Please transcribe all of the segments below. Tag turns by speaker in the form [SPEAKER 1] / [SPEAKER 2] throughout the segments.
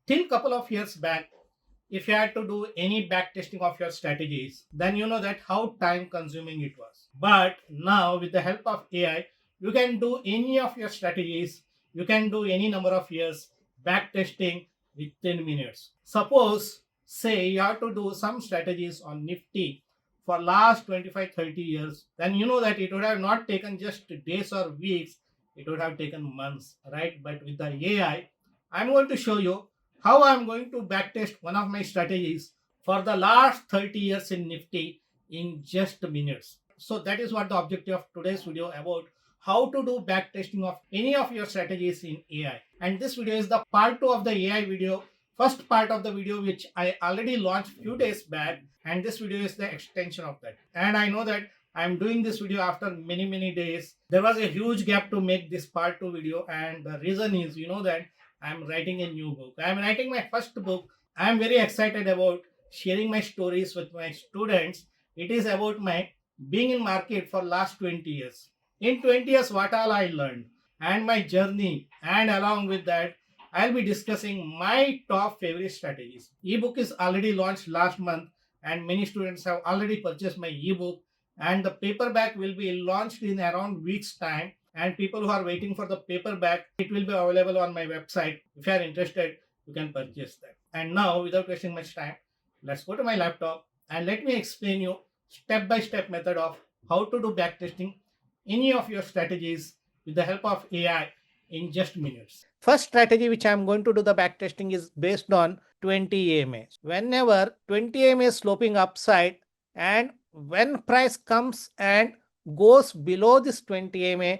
[SPEAKER 1] Till couple of years back, if you had to do any back testing of your strategies, then you know that how time consuming it was. But now with the help of AI, you can do any of your strategies, you can do any number of years back testing within minutes. Suppose say you have to do some strategies on Nifty for last 25-30 years, then you know that it would have not taken just days or weeks, it would have taken months, right? But with the AI, I'm going to show you how I'm going to backtest one of my strategies for the last 30 years in Nifty in just minutes. So that is what the objective of today's video about, how to do backtesting of any of your strategies in AI. And this video is the part 2 of the AI video. First part of the video which I already launched few days back, and this video is the extension of that. And I know that I'm doing this video after many days. There was a huge gap to make this part 2 video, and the reason is that I'm writing a new book. I'm writing my first book. I'm very excited about sharing my stories with my students. It is about my being in market for last 20 years. In 20 years, what all I learned and my journey, and along with that, I'll be discussing my top favorite strategies. Ebook is already launched last month, and many students have already purchased my ebook. And the paperback will be launched in around week's time, and people who are waiting for the paperback, it will be available on my website. If you are interested, you can purchase that. And now, without wasting much time, let's go to my laptop and let me explain you step by step method of how to do backtesting any of your strategies with the help of AI in just minutes. First strategy which I am going to do the backtesting is based on 20 EMA. Whenever 20 EMA is sloping upside, and when price comes and goes below this 20 EMA,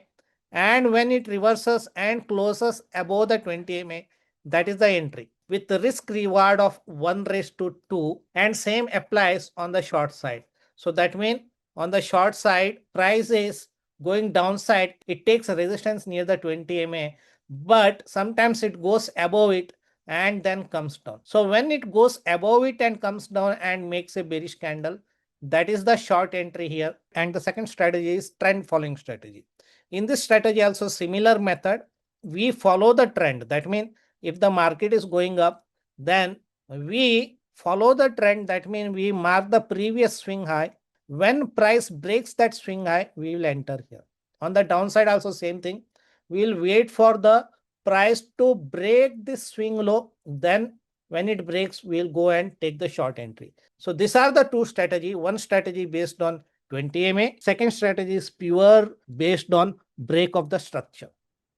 [SPEAKER 1] and when it reverses and closes above the 20 EMA, that is the entry with the risk reward of 1:2, and same applies on the short side. So that means on the short side, price is going downside, it takes a resistance near the 20 EMA, but sometimes it goes above it and then comes down. So when it goes above it and comes down and makes a bearish candle, that is the short entry here. And the second strategy is trend following strategy. In this strategy also similar method, we follow the trend. That means if the market is going up, then we follow the trend. That means we mark the previous swing high. When price breaks that swing high, we will enter here. On the downside also same thing. We will wait for the price to break this swing low. Then when it breaks, we'll go and take the short entry. So these are the two strategy. One strategy based on 20 MA. Second strategy is pure based on break of the structure.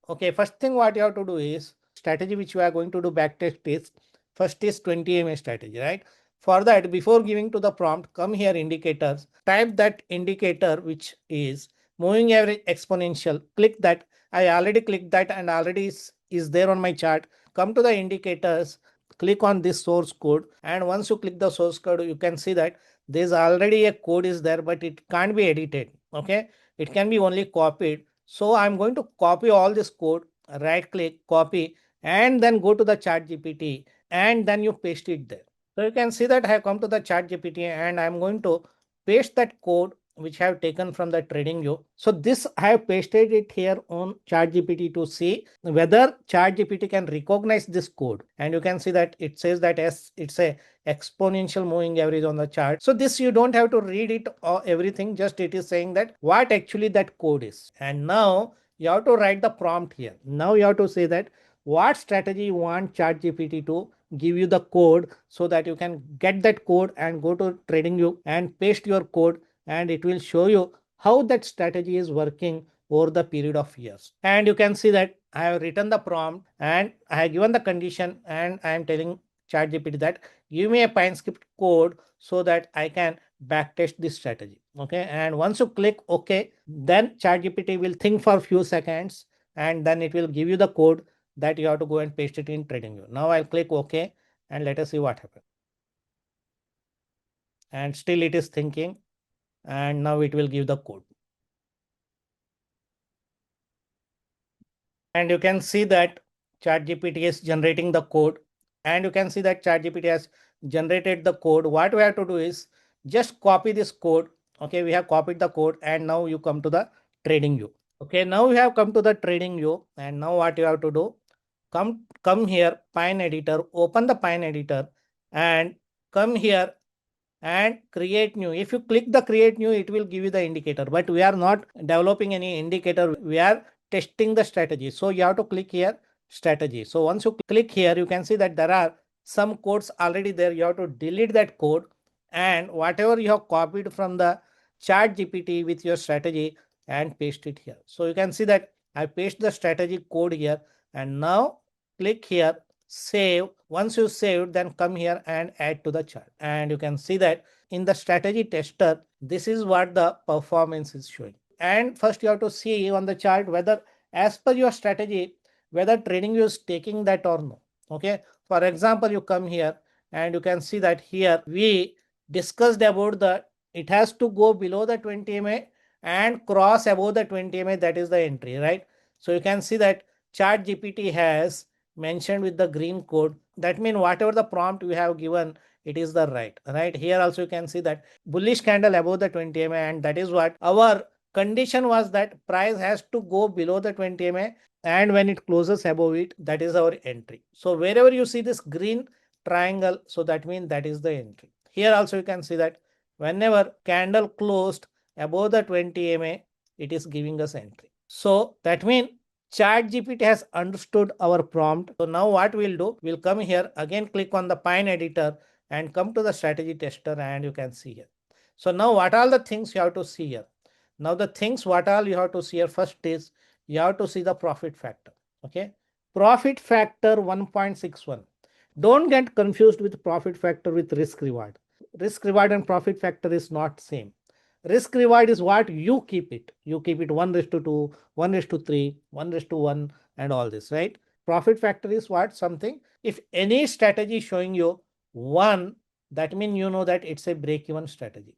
[SPEAKER 1] Okay, first thing what you have to do is strategy which we are going to do backtest is first is 20 MA strategy, right? For that, before giving to the prompt, come here indicators, type that indicator which is moving average exponential, click that. I already clicked that and already is there on my chart. Come to the indicators, click on this source code, and once you click the source code, you can see that there's already a code is there, but it can't be edited. Okay, it can be only copied. So I'm going to copy all this code, right click, copy, and then go to the chat GPT, and then you paste it there. So you can see that I have come to the chat GPT and I'm going to paste that code which I have taken from the TradingView. So this I have pasted it here on ChatGPT to see whether ChatGPT can recognize this code. And you can see that it says that as it's a exponential moving average on the chart. So this you don't have to read it or everything, just it is saying that what actually that code is. And now you have to write the prompt here. Now you have to say that what strategy you want ChatGPT to give you the code, so that you can get that code and go to TradingView and paste your code, and it will show you how that strategy is working over the period of years. And you can see that I have written the prompt and I have given the condition, and I am telling ChatGPT that give me a pine script code so that I can backtest this strategy. Okay, and once you click OK, then ChatGPT will think for a few seconds and then it will give you the code that you have to go and paste it in TradingView. Now I'll click OK and let us see what happens. And still it is thinking, and now it will give the code. And you can see that ChatGPT is generating the code, and you can see that ChatGPT has generated the code. What we have to do is just copy this code. Okay, we have copied the code, and now you come to the TradingView. Okay, now we have come to the TradingView, and now what you have to do, come here, Pine editor, open the Pine editor and come here and create new. If you click the create new, it will give you the indicator, but we are not developing any indicator. We are testing the strategy. So you have to click here strategy. So once you click here, you can see that there are some codes already there. You have to delete that code and whatever you have copied from the chat GPT with your strategy and paste it here. So you can see that I paste the strategy code here and now click here save. Once you saved, then come here and add to the chart and you can see that in the strategy tester this is what the performance is showing. And first you have to see on the chart whether as per your strategy whether trading view is taking that or no. Okay, for example, you come here and you can see that here we discussed about the it has to go below the 20 MA and cross above the 20 MA, that is the entry, right? So you can see that chart GPT has mentioned with the green code. That means whatever the prompt we have given, it is the right here. Also you can see that bullish candle above the 20 MA, and that is what our condition was, that price has to go below the 20 MA and when it closes above it, that is our entry. So wherever you see this green triangle, so that means that is the entry. Here also you can see that whenever candle closed above the 20 MA, it is giving us entry. So that means ChatGPT has understood our prompt. So now what we'll do, we'll come here again, click on the Pine editor and come to the strategy tester and you can see here. So now what are the things you have to see here? Now the things what all you have to see here, first is you have to see the profit factor. Okay, profit factor 1.61. Don't get confused with profit factor with risk reward. Risk reward and profit factor is not same. Risk reward is what you keep it. You keep it 1:2, 1:3, 1:1 and all this, right? Profit factor is what? Something. If any strategy showing you 1, that means you know that it's a break-even strategy.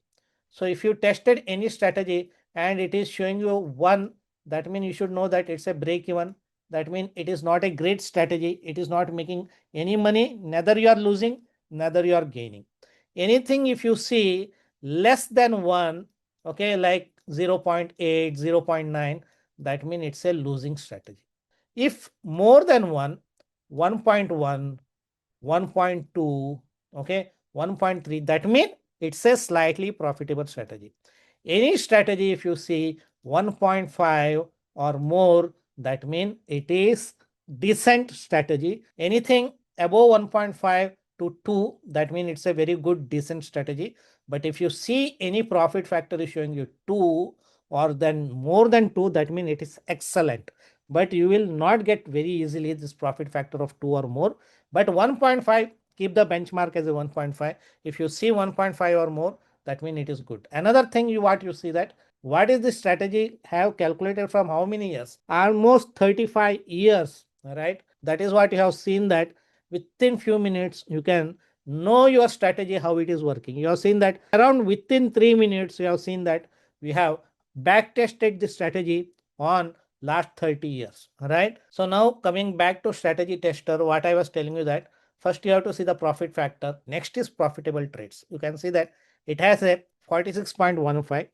[SPEAKER 1] So if you tested any strategy and it is showing you 1, that means you should know that it's a break-even. That means it is not a great strategy. It is not making any money. Neither you are losing, neither you are gaining. Anything if you see less than 1, okay, like 0.8, 0.9, that means it's a losing strategy. If more than 1, 1.1, 1.2, okay, 1.3, that means it's a slightly profitable strategy. Any strategy if you see 1.5 or more, that means it is decent strategy. Anything above 1.5 to 2, that means it's a very good decent strategy. But if you see any profit factor is showing you 2 or then more than 2, that means it is excellent. But you will not get very easily this profit factor of 2 or more. But 1.5, keep the benchmark as a 1.5. If you see 1.5 or more, that means it is good. Another thing what you see that what is the strategy have calculated from how many years? Almost 35 years, right? That is what you have seen that within few minutes you can know your strategy how it is working. You have seen that around within 3 minutes you have seen that we have back tested the strategy on last 30 years, right? So now coming back to strategy tester, what I was telling you that first you have to see the profit factor. Next is profitable trades. You can see that it has a 46.15,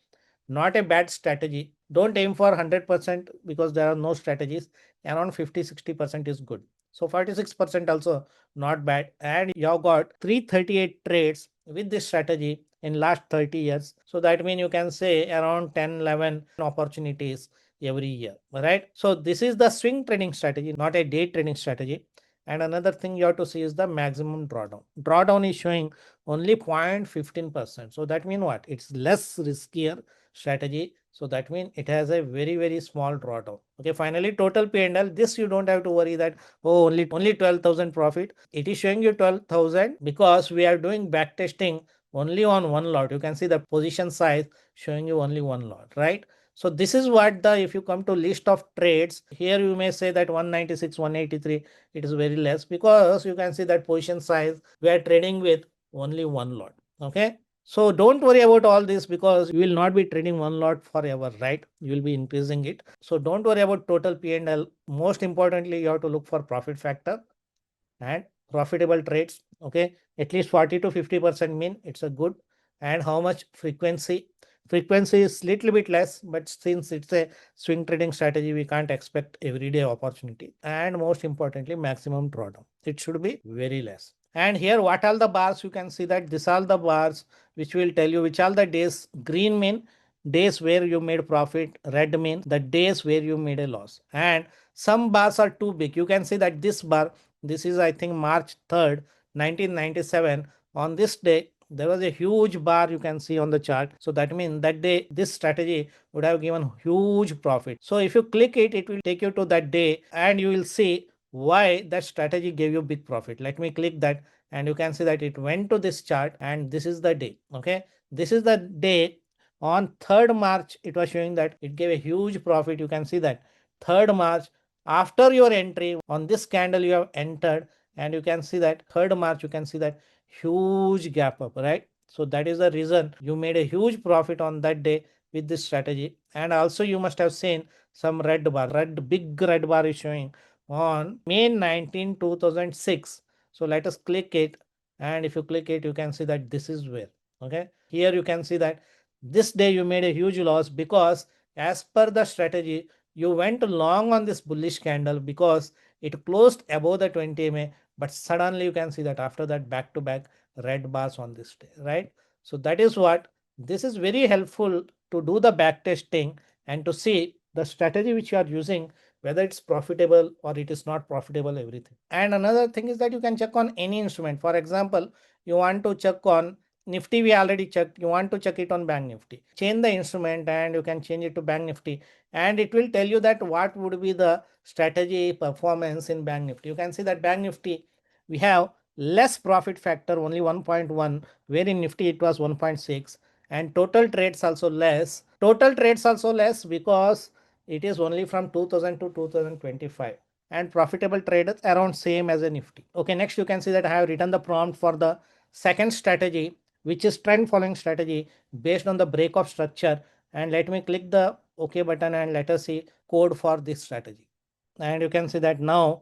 [SPEAKER 1] not a bad strategy. Don't aim for 100% because there are no strategies. Around 50-60% is good. So 46% also not bad. And you have got 338 trades with this strategy in last 30 years. So that means you can say around 10-11 opportunities every year, right? So this is the swing trading strategy, not a day trading strategy. And another thing you have to see is the maximum drawdown. Drawdown is showing only 0.15%. So that means what? It's less riskier strategy. So that means it has a very, very small drawdown. Okay, finally, total P&L. This you don't have to worry that, oh, only 12,000 profit. It is showing you 12,000 because we are doing back testing only on one lot. You can see the position size showing you only one lot, right? So this is what the, if you come to list of trades, here you may say that 196, 183, it is very less because you can see that position size, we are trading with only one lot. Okay. So don't worry about all this because you will not be trading one lot forever, right? You will be increasing it. So don't worry about total P&L. Most importantly, you have to look for profit factor and profitable trades. Okay. At least 40 to 50% mean it's a good, and how much frequency. Frequency is little bit less, but since it's a swing trading strategy, we can't expect everyday opportunity. And most importantly, maximum drawdown. It should be very less. And here, what are the bars? You can see that these are the bars which will tell you which are the days. Green mean days where you made profit, red mean the days where you made a loss. And some bars are too big. You can see that this bar, this is I think March 3rd, 1997. On this day, there was a huge bar you can see on the chart. So that means that day this strategy would have given huge profit. So if you click it, it will take you to that day and you will see why that strategy gave you big profit. Let me click that and you can see that it went to this chart and this is the day. Okay, this is the day. On 3rd March, it was showing that it gave a huge profit. You can see that 3rd March, after your entry on this candle, you have entered, and you can see that 3rd March, you can see that huge gap up, right? So that is the reason you made a huge profit on that day with this strategy. And also, you must have seen some red bar, big red bar is showing on May 19, 2006. So let us click it, and if you click it, you can see that this is where. Okay, here you can see that this day you made a huge loss because as per the strategy you went long on this bullish candle because it closed above the 20 MA, but suddenly you can see that after that back to back red bars on this day, right? So that is what this is very helpful to do the back testing and to see the strategy which you are using, whether it's profitable or it is not profitable, everything. And another thing is that you can check on any instrument. For example, you want to check on Nifty, we already checked. You want to check it on Bank Nifty. Change the instrument and you can change it to Bank Nifty, and it will tell you that what would be the strategy performance in Bank Nifty. You can see that Bank Nifty, we have less profit factor, only 1.1, where in Nifty it was 1.6, and total trades also less. Total trades also less because it is only from 2000 to 2025, and profitable traders around same as a Nifty. Okay, next you can see that I have written the prompt for the second strategy, which is trend following strategy based on the break of structure. And let me click the OK button and let us see code for this strategy. And you can see that now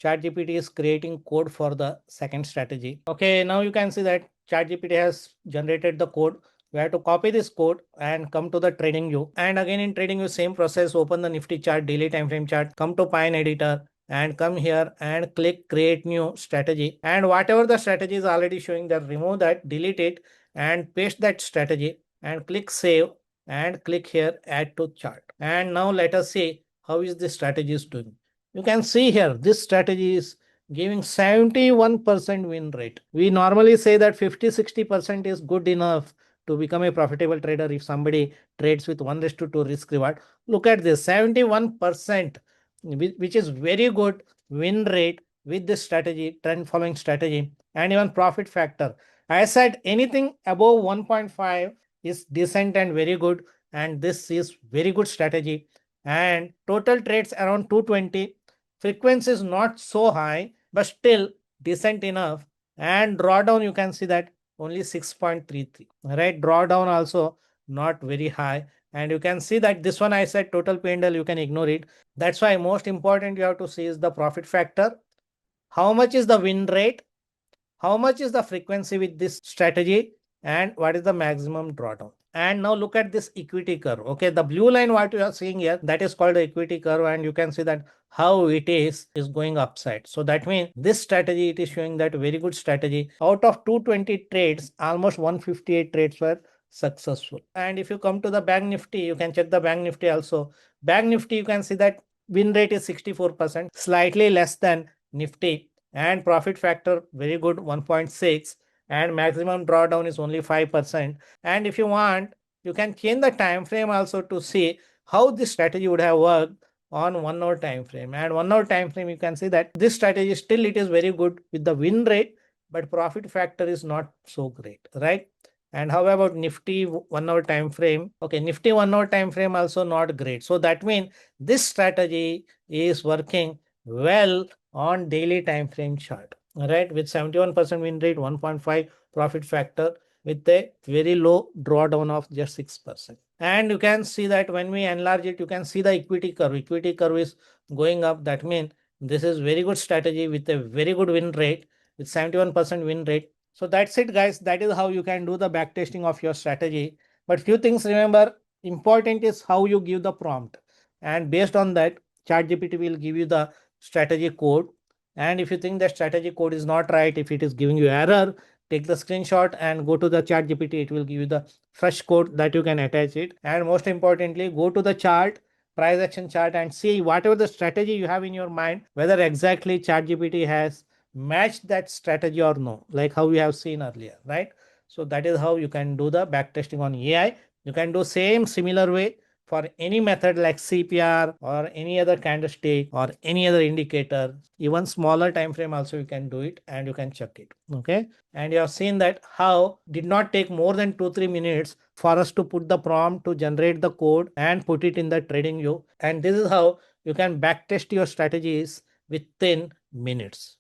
[SPEAKER 1] ChatGPT is creating code for the second strategy. Okay, now you can see that ChatGPT has generated the code. We have to copy this code and come to the trading view. And again in trading view, same process, open the Nifty chart, daily time frame chart, come to Pine editor and come here and click create new strategy. And whatever the strategy is already showing there, remove that, delete it and paste that strategy and click save and click here add to chart. And now let us see how is this strategy is doing. You can see here this strategy is giving 71% win rate. We normally say that 50-60% is good enough to become a profitable trader if somebody trades with 1:2 risk reward. Look at this 71%, which is very good win rate with this strategy, trend following strategy, and even profit factor. I said anything above 1.5 is decent and very good, and this is very good strategy. And total trades around 220. Frequency is not so high, but still decent enough. And drawdown, you can see that only 6.33. Right, drawdown also not very high. And you can see that this one I said total P&L, you can ignore it. That's why most important you have to see is the profit factor. How much is the win rate? How much is the frequency with this strategy? And what is the maximum drawdown? And now look at this equity curve. Okay, the blue line what you are seeing here, that is called the equity curve, and you can see that how it is going upside. So that means this strategy, it is showing that very good strategy. Out of 220 trades, almost 158 trades were successful. And if you come to the Bank Nifty, you can check the Bank Nifty also. Bank Nifty, you can see that win rate is 64%, slightly less than Nifty, and profit factor very good 1.6, and maximum drawdown is only 5%. And if you want, you can change the time frame also to see how this strategy would have worked on 1 hour time frame. And 1 hour time frame, you can see that this strategy still it is very good with the win rate, but profit factor is not so great, right? And how about Nifty 1 hour time frame? Okay, Nifty 1 hour time frame also not great. So that means this strategy is working well on daily time frame chart, right? With 71% win rate, 1.5 profit factor, with a very low drawdown of just 6%. And you can see that when we enlarge it, you can see the equity curve. Equity curve is going up. That means this is very good strategy with a very good win rate, with 71% win rate. So that's it, guys. That is how you can do the backtesting of your strategy. But few things remember, important is how you give the prompt. And based on that, ChatGPT will give you the strategy code. And if you think the strategy code is not right, if it is giving you error, take the screenshot and go to the ChatGPT. It will give you the fresh code that you can attach it. And most importantly, go to the chart, price action chart, and see whatever the strategy you have in your mind, whether exactly ChatGPT has matched that strategy or no, like how we have seen earlier, right? So that is how you can do the back testing on AI. You can do same similar way for any method like CPR or any other candlestick or any other indicator. Even smaller time frame also you can do it and you can check it. Okay. And you have seen that how did not take more than 2-3 minutes for us to put the prompt to generate the code and put it in the trading view. And this is how you can backtest your strategies within minutes.